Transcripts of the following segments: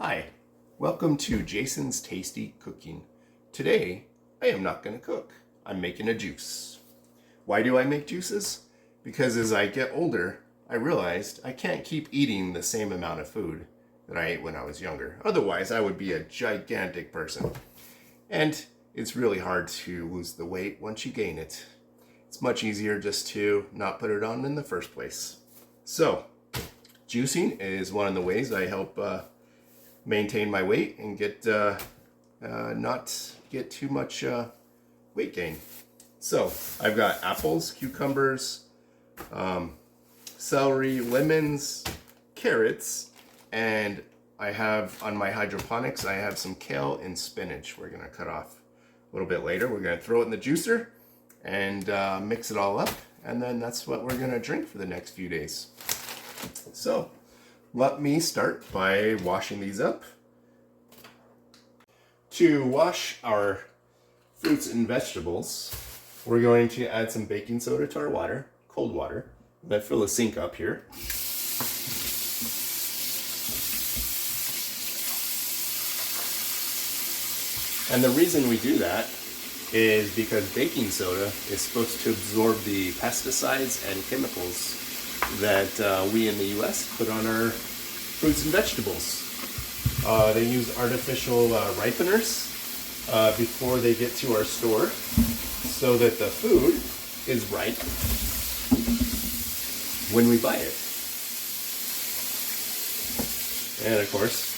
Hi, welcome to Jason's Tasty Cooking. Today, I am not going to cook. I'm making a juice. Why do I make juices? Because as I get older, I realized I can't keep eating the same amount of food that I ate when I was younger. Otherwise, I would be a gigantic person. And it's really hard to lose the weight once you gain it. It's much easier just to not put it on in the first place. So, juicing is one of the ways I help maintain my weight and get not get too much weight gain. So I've got apples, cucumbers, celery, lemons, carrots, and I have on my hydroponics I have some kale and spinach we're gonna cut off a little bit later. We're gonna throw it in the juicer and mix it all up, and then that's what we're gonna drink for the next few days. So let me start by washing these up. To wash our fruits and vegetables, we're going to add some baking soda to our water, cold water. I'm going to fill the sink up here. And the reason we do that is because baking soda is supposed to absorb the pesticides and chemicals that we in the US put on our fruits and vegetables. They use artificial ripeners before they get to our store so that the food is ripe when we buy it. And of course,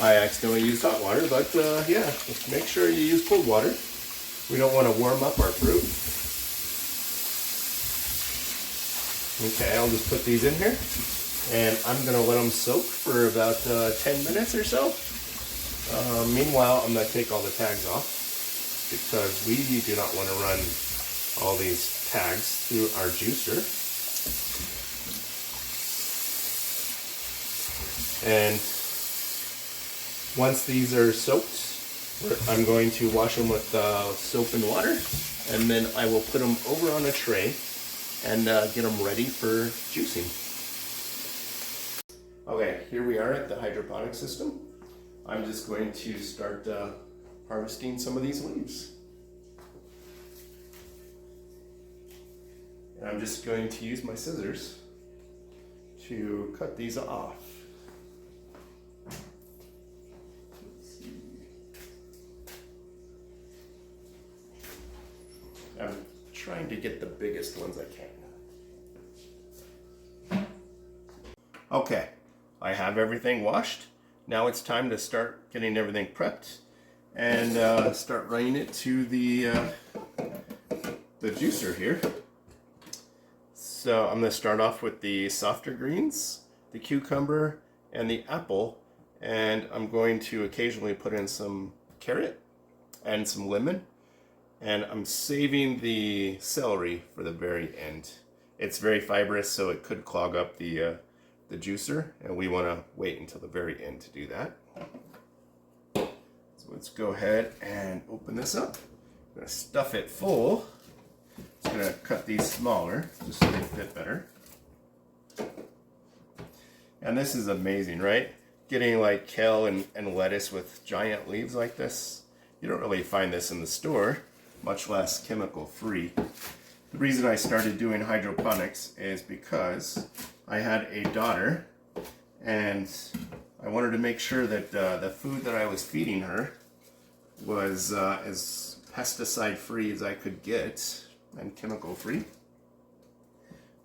I accidentally used hot water, but yeah, just make sure you use cold water. We don't want to warm up our fruit. Okay, I'll just put these in here, and I'm going to let them soak for about 10 minutes or so. Meanwhile, I'm going to take all the tags off because we do not want to run all these tags through our juicer. And once these are soaked, I'm going to wash them with soap and water, and then I will put them over on a tray and get them ready for juicing. Okay, here we are at the hydroponic system. I'm just going to start harvesting some of these leaves. And I'm just going to use my scissors to cut these off. I'm trying to get the biggest ones I can. Okay, I have everything washed. Now it's time to start getting everything prepped and start running it to the juicer here. So I'm going to start off with the softer greens, the cucumber, and the apple, and I'm going to occasionally put in some carrot and some lemon, and I'm saving the celery for the very end. It's very fibrous, so it could clog up the juicer, and we want to wait until the very end to do that. So let's go ahead and open this up. I'm going to stuff it full. It's going to cut these smaller just so they fit better. And this is amazing, right? Getting like kale and lettuce with giant leaves like this. You don't really find this in the store, much less chemical free. The reason I started doing hydroponics is because I had a daughter, and I wanted to make sure that the food that I was feeding her was as pesticide free as I could get and chemical free.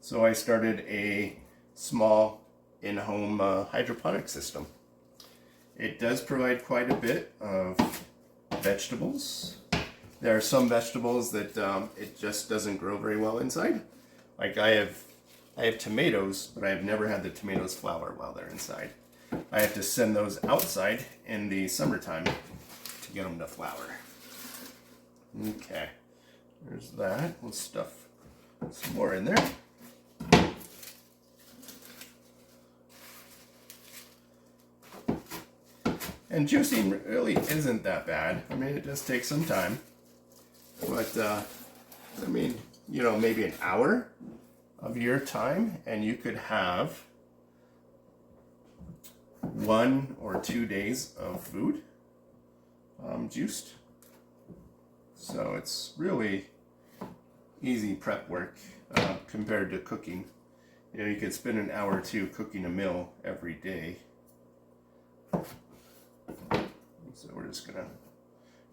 So I started a small in-home hydroponic system. It does provide quite a bit of vegetables. There are some vegetables that it just doesn't grow very well inside. Like I have tomatoes, but I have never had the tomatoes flower while they're inside. I have to send those outside in the summertime to get them to flower. Okay, there's that. We'll stuff some more in there. And juicing really isn't that bad. I mean, it does take some time. But, I mean, you know, maybe an hour of your time, and you could have 1 or 2 days of food juiced. So it's really easy prep work compared to cooking. You know, you could spend an hour or two cooking a meal every day. So we're just gonna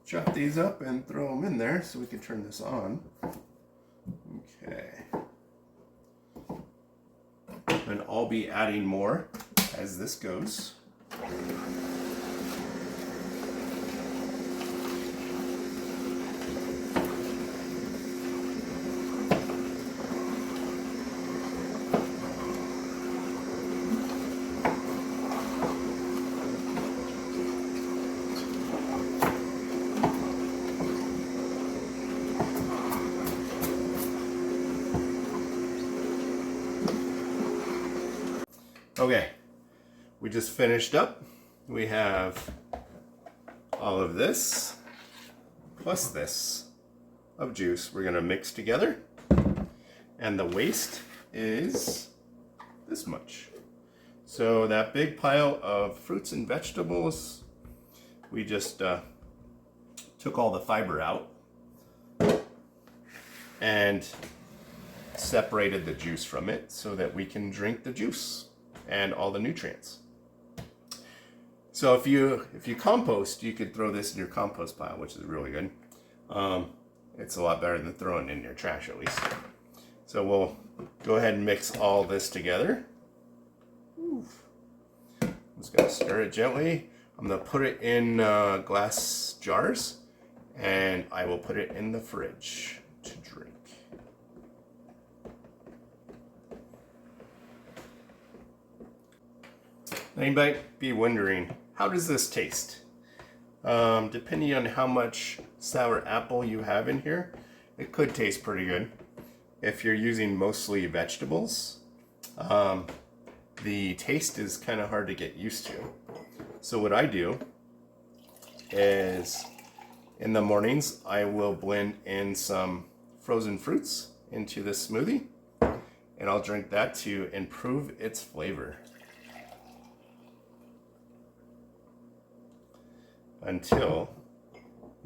chop these up and throw them in there so we can turn this on. Okay. And I'll be adding more as this goes. Okay, we just finished up. We have all of this plus this of juice we're gonna mix together. And the waste is this much. So that big pile of fruits and vegetables, we just took all the fiber out and separated the juice from it so that we can drink the juice and all the nutrients. So if you compost, you could throw this in your compost pile, which is really good. It's a lot better than throwing it in your trash, at least. So we'll go ahead and mix all this together. Oof. I'm just gonna stir it gently. I'm gonna put it in glass jars, and I will put it in the fridge to drink. Anybody be wondering, how does this taste? Depending on how much sour apple you have in here, it could taste pretty good. If you're using mostly vegetables, the taste is kind of hard to get used to. So what I do is, in the mornings, I will blend in some frozen fruits into this smoothie, and I'll drink that to improve its flavor. Until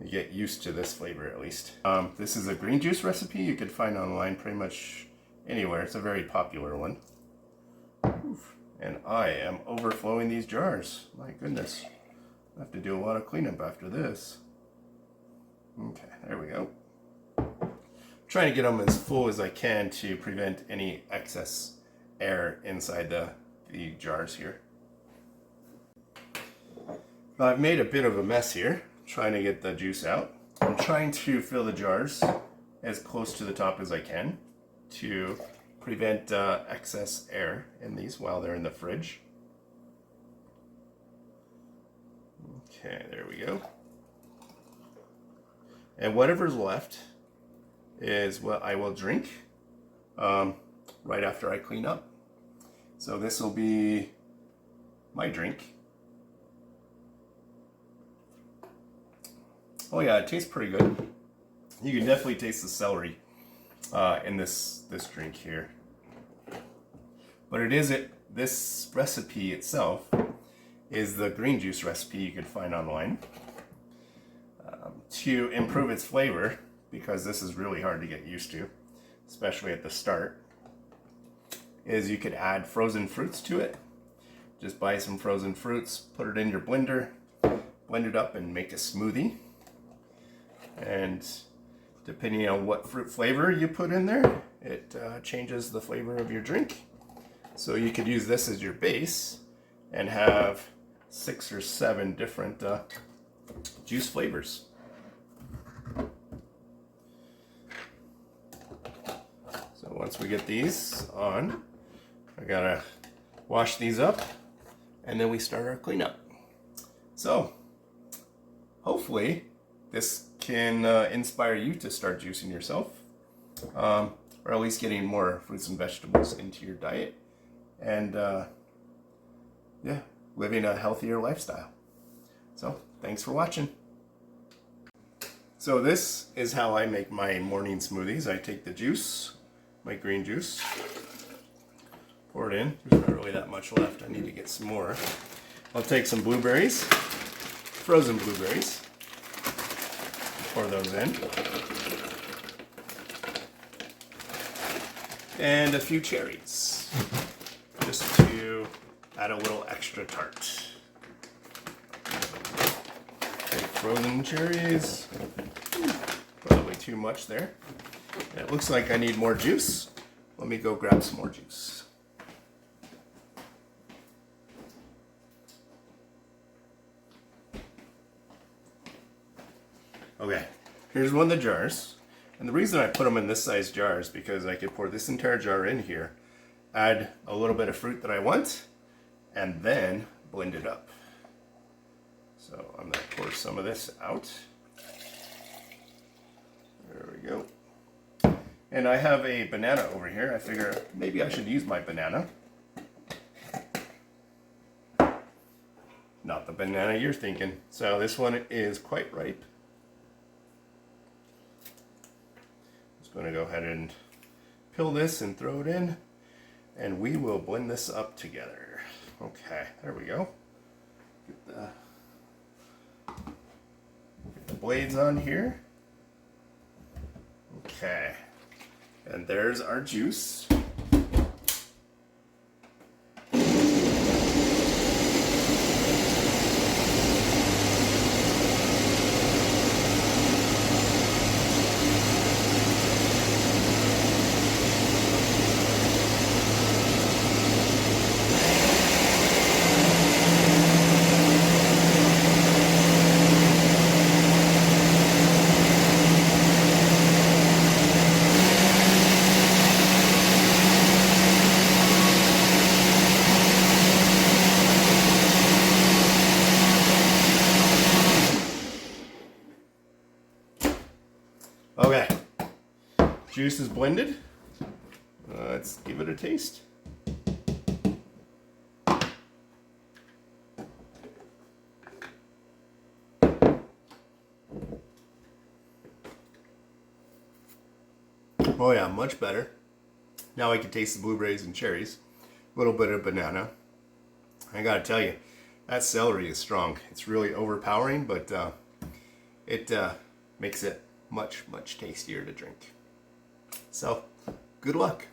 you get used to this flavor, at least. This is a green juice recipe you could find online pretty much anywhere. It's a very popular one. Oof. And I am overflowing these jars. My goodness. I have to do a lot of cleanup after this. Okay, there we go. Trying to get them as full as I can to prevent any excess air inside the jars here. I've made a bit of a mess here, trying to get the juice out. I'm trying to fill the jars as close to the top as I can to prevent excess air in these while they're in the fridge. Okay, there we go. And whatever's left is what I will drink right after I clean up. So this will be my drink. Oh yeah, it tastes pretty good. You can definitely taste the celery in this drink here. But this recipe itself is the green juice recipe you can find online. To improve its flavor, because this is really hard to get used to, especially at the start, is you could add frozen fruits to it. Just buy some frozen fruits, put it in your blender, blend it up and make a smoothie. And depending on what fruit flavor you put in there, it changes the flavor of your drink. So you could use this as your base and have 6 or 7 different juice flavors. So once we get these on, I gotta wash these up and then we start our cleanup. So hopefully this can inspire you to start juicing yourself, or at least getting more fruits and vegetables into your diet, and yeah, living a healthier lifestyle. So thanks for watching. So this is how I make my morning smoothies. I take the juice, my green juice, pour it in. There's not really that much left. I need to get some more. I'll take some blueberries, frozen blueberries, pour those in, and a few cherries, just to add a little extra tart. Okay, frozen cherries, probably too much there. And it looks like I need more juice. Let me go grab some more juice. Okay, here's one of the jars. And the reason I put them in this size jar is because I could pour this entire jar in here, add a little bit of fruit that I want, and then blend it up. So I'm going to pour some of this out. There we go. And I have a banana over here. I figure maybe I should use my banana. Not the banana you're thinking. So this one is quite ripe. Just going to go ahead and peel this and throw it in. And we will blend this up together. Okay, there we go. Get the blades on here. Okay. And there's our juice. Okay, juice is blended. Let's give it a taste. Oh yeah, much better. Now I can taste the blueberries and cherries. A little bit of banana. I gotta tell you, that celery is strong. It's really overpowering, but it makes it much tastier to drink. So, good luck.